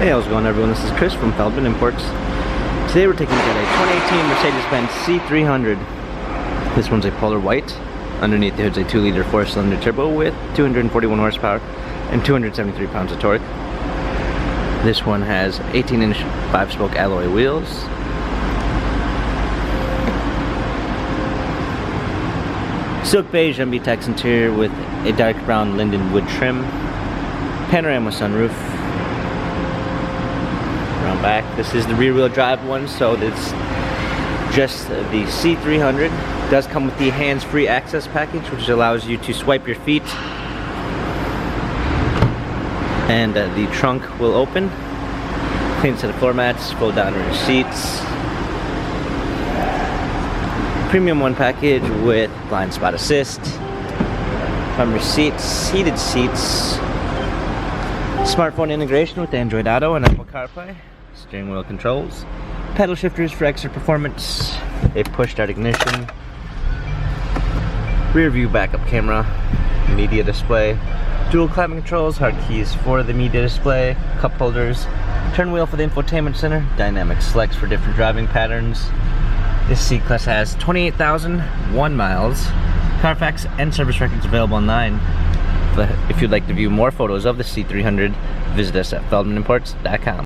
Hey, how's it going, everyone? This is Chris from Feldmann Imports. Today we're taking a look at a 2018 Mercedes-Benz C300. This one's a polar white. Underneath the hood's a 2-liter 4-cylinder turbo with 241 horsepower and 273 pounds of torque. This one has 18-inch 5-spoke alloy wheels. Silk beige MB-Tex interior with a dark brown linden wood trim. Panorama sunroof. Around back, this is the rear-wheel drive one, so it's just the C300. It does come with the hands-free access package, which allows you to swipe your feet, and the trunk will open. Clean set of floor mats, fold down rear seats. Premium one package with blind spot assist, front seats, heated seats, smartphone integration with Android Auto and Apple CarPlay, steering wheel controls, pedal shifters for extra performance, a push start ignition, rear view backup camera, media display, dual climate controls, hard keys for the media display, cup holders, turn wheel for the infotainment center, dynamic selects for different driving patterns. This C-Class has 28,001 miles, Carfax and service records available online. But if you'd like to view more photos of the C300, visit us at feldmanimports.com.